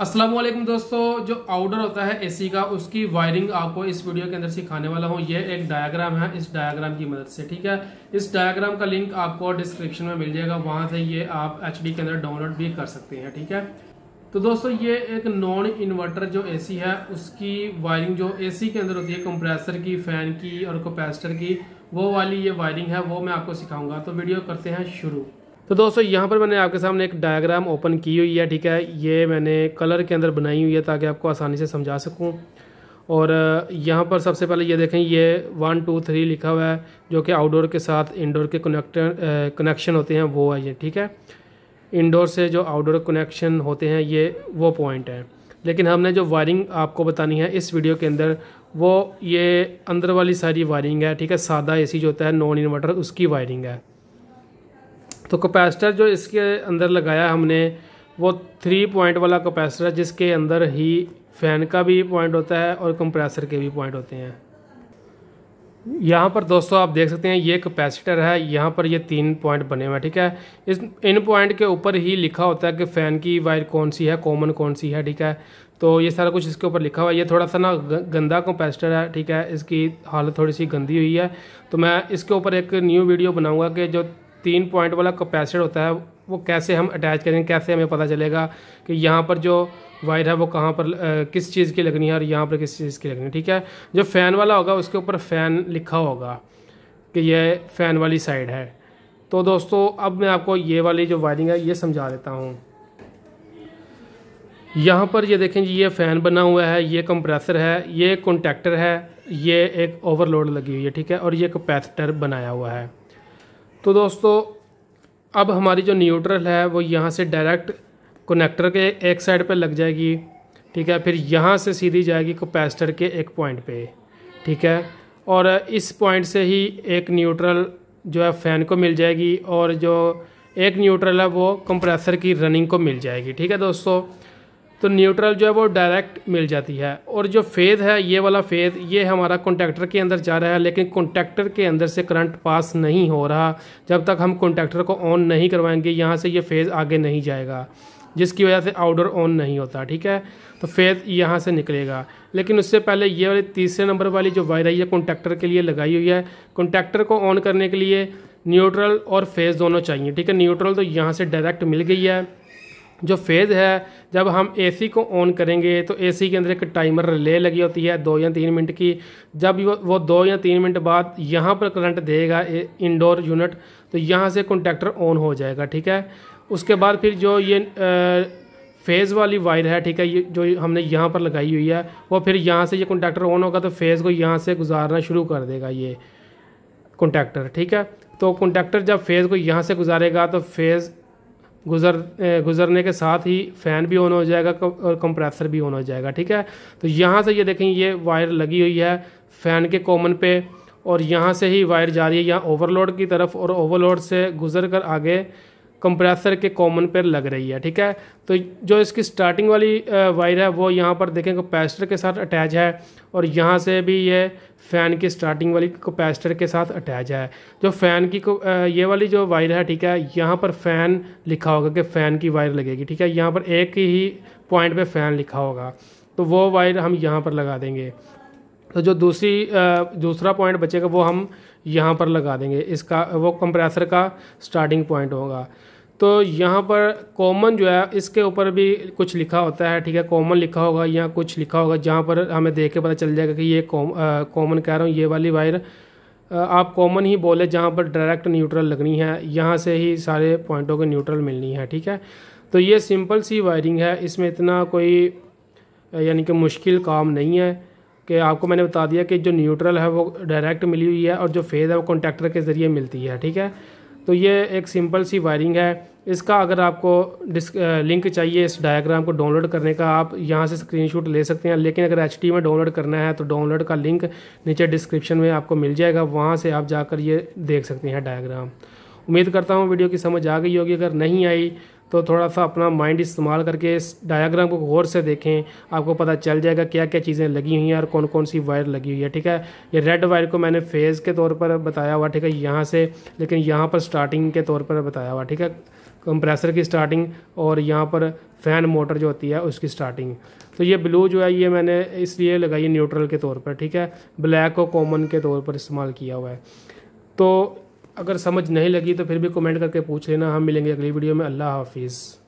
अस्सलाम वालेकुम दोस्तों, जो आउटडोर होता है एसी का उसकी वायरिंग आपको इस वीडियो के अंदर सिखाने वाला हूँ। ये एक डायग्राम है, इस डायग्राम की मदद से, ठीक है। इस डायग्राम का लिंक आपको डिस्क्रिप्शन में मिल जाएगा, वहां से ये आप एचडी के अंदर डाउनलोड भी कर सकते हैं, ठीक है। तो दोस्तों ये एक नॉन इन्वर्टर जो एसी है उसकी वायरिंग जो एसी के अंदर होती है, कंप्रेसर की, फैन की और कैपेसिटर की, वो वाली ये वायरिंग है, वो मैं आपको सिखाऊंगा। तो वीडियो करते हैं शुरू। तो दोस्तों यहाँ पर मैंने आपके सामने एक डायग्राम ओपन की हुई है, ठीक है। ये मैंने कलर के अंदर बनाई हुई है ताकि आपको आसानी से समझा सकूँ। और यहाँ पर सबसे पहले ये देखें, ये 1 2 3 लिखा हुआ है, जो कि आउटडोर के साथ इंडोर के कनेक्शन होते हैं, वो है ये, ठीक है। इंडोर से जो आउटडोर कनेक्शन होते हैं ये वो पॉइंट है। लेकिन हमने जो वायरिंग आपको बतानी है इस वीडियो के अंदर, वो ये अंदर वाली सारी वायरिंग है, ठीक है। सादा एसी जो होता है नॉन इन्वर्टर, उसकी वायरिंग है। तो कैपेसिटर जो इसके अंदर लगाया हमने, वो 3 पॉइंट वाला कैपेसिटर है, जिसके अंदर ही फैन का भी पॉइंट होता है और कंप्रेसर के भी पॉइंट होते हैं। यहाँ पर दोस्तों आप देख सकते हैं ये कैपेसिटर है, यहाँ पर ये 3 पॉइंट बने हुए हैं, ठीक है। इन पॉइंट के ऊपर ही लिखा होता है कि फ़ैन की वायर कौन सी है, कॉमन कौन सी है, ठीक है। तो ये सारा कुछ इसके ऊपर लिखा हुआ है। ये थोड़ा सा ना गंदा कैपेसिटर है, ठीक है, इसकी हालत थोड़ी सी गंदी हुई है। तो मैं इसके ऊपर एक न्यू वीडियो बनाऊँगा कि जो 3 पॉइंट वाला कैपेसिटर होता है वो कैसे हम अटैच करेंगे, कैसे हमें पता चलेगा कि यहाँ पर जो वायर है वो कहाँ पर किस चीज़ की लगनी है और यहाँ पर किस चीज़ की लगनी है, ठीक है। जो फ़ैन वाला होगा उसके ऊपर फ़ैन लिखा होगा कि ये फ़ैन वाली साइड है। तो दोस्तों अब मैं आपको ये वाली जो वायरिंग है ये समझा देता हूँ। यहाँ पर ये देखें जी, ये फ़ैन बना हुआ है, ये कंप्रेसर है, ये कॉन्टैक्टर है, ये एक ओवरलोड लगी हुई है, ठीक है, और ये कैपेसिटर बनाया हुआ है। तो दोस्तों अब हमारी जो न्यूट्रल है वो यहाँ से डायरेक्ट कनेक्टर के एक साइड पे लग जाएगी, ठीक है। फिर यहाँ से सीधी जाएगी कैपेसिटर के एक पॉइंट पे, ठीक है। और इस पॉइंट से ही एक न्यूट्रल जो है फ़ैन को मिल जाएगी और जो एक न्यूट्रल है वो कंप्रेसर की रनिंग को मिल जाएगी, ठीक है दोस्तों। तो न्यूट्रल जो है वो डायरेक्ट मिल जाती है। और जो फेज़ है, ये वाला फेज़, ये हमारा कॉन्टैक्टर के अंदर जा रहा है, लेकिन कॉन्टैक्टर के अंदर से करंट पास नहीं हो रहा। जब तक हम कॉन्टैक्टर को ऑन नहीं करवाएंगे यहाँ से ये फेज़ आगे नहीं जाएगा, जिसकी वजह से आउटडोर ऑन नहीं होता, ठीक है। तो फेज़ यहाँ से निकलेगा। लेकिन उससे पहले ये वाली तीसरे नंबर वाली जो वायर है ये कॉन्टैक्टर के लिए लगाई हुई है। कॉन्टैक्टर को ऑन करने के लिए न्यूट्रल और फेज़ दोनों चाहिए, ठीक है। न्यूट्रल तो यहाँ से डायरेक्ट मिल गई है। जो फेज़ है, जब हम एसी को ऑन करेंगे तो एसी के अंदर एक टाइमर रिले लगी होती है 2 या 3 मिनट की। जब वो 2 या 3 मिनट बाद यहाँ पर करंट देगा इंडोर यूनिट, तो यहाँ से कॉन्टैक्टर ऑन हो जाएगा, ठीक है। उसके बाद फिर जो ये फेज़ वाली वायर है, ठीक है, ये जो हमने यहाँ पर लगाई हुई है, वो फिर यहाँ से ये कॉन्टैक्टर ऑन होगा तो फेज़ को यहाँ से गुजारना शुरू कर देगा ये कॉन्टैक्टर, ठीक है। तो कॉन्टैक्टर जब फेज़ को यहाँ से गुजारेगा तो फेज़ गुजरने के साथ ही फ़ैन भी ऑन हो जाएगा और कंप्रेसर भी ऑन हो जाएगा, ठीक है। तो यहाँ से ये देखें, ये वायर लगी हुई है फ़ैन के कॉमन पे, और यहाँ से ही वायर जा रही है यहाँ ओवरलोड की तरफ, और ओवरलोड से गुजर कर आगे कंप्रेसर के कॉमन पर लग रही है, ठीक है। तो जो इसकी स्टार्टिंग वाली वायर है वो यहाँ पर देखें कैपेसिटर के साथ अटैच है, और यहाँ से भी ये फ़ैन की स्टार्टिंग वाली कैपेसिटर के साथ अटैच है। जो फ़ैन की ये वाली जो वायर है, ठीक है, यहाँ पर फ़ैन लिखा होगा कि फ़ैन की वायर लगेगी, ठीक है। यहाँ पर एक ही पॉइंट पे फ़ैन लिखा होगा, तो वो वायर हम यहाँ पर लगा देंगे। तो जो दूसरा पॉइंट बचेगा वो हम यहाँ पर लगा देंगे, इसका वो कंप्रेसर का स्टार्टिंग पॉइंट होगा। तो यहाँ पर कॉमन जो है इसके ऊपर भी कुछ लिखा होता है, ठीक है, कॉमन लिखा होगा या कुछ लिखा होगा, जहाँ पर हमें देख के पता चल जाएगा कि ये कॉमन कह रहा हूँ, ये वाली वायर आप कॉमन ही बोले, जहाँ पर डायरेक्ट न्यूट्रल लगनी है, यहाँ से ही सारे पॉइंटों को न्यूट्रल मिलनी है, ठीक है। तो ये सिंपल सी वायरिंग है, इसमें इतना कोई यानी कि मुश्किल काम नहीं है। कि आपको मैंने बता दिया कि जो न्यूट्रल है वो डायरेक्ट मिली हुई है और जो फेज़ है वो कॉन्टैक्टर के ज़रिए मिलती है, ठीक है। तो ये एक सिंपल सी वायरिंग है। इसका अगर आपको लिंक चाहिए इस डायग्राम को डाउनलोड करने का, आप यहाँ से स्क्रीनशॉट ले सकते हैं। लेकिन अगर एचडी में डाउनलोड करना है तो डाउनलोड का लिंक नीचे डिस्क्रिप्शन में आपको मिल जाएगा, वहाँ से आप जाकर ये देख सकते हैं डायग्राम। उम्मीद करता हूँ वीडियो की समझ आ गई होगी। अगर नहीं आई तो थोड़ा सा अपना माइंड इस्तेमाल करके इस डायग्राम को गौर से देखें, आपको पता चल जाएगा क्या क्या चीज़ें लगी हुई हैं और कौन कौन सी वायर लगी हुई है, ठीक है। ये रेड वायर को मैंने फेज़ के तौर पर बताया हुआ, ठीक है, यहाँ से, लेकिन यहाँ पर स्टार्टिंग के तौर पर बताया हुआ, ठीक है। कंप्रेसर की स्टार्टिंग और यहाँ पर फ़ैन मोटर जो होती है उसकी स्टार्टिंग। तो ये ब्लू जो है ये मैंने इसलिए लगाई न्यूट्रल के तौर पर, ठीक है, ब्लैक को कॉमन के तौर पर इस्तेमाल किया हुआ है। तो अगर समझ नहीं लगी तो फिर भी कमेंट करके पूछ लेना। हम मिलेंगे अगली वीडियो में। अल्लाह हाफिज़।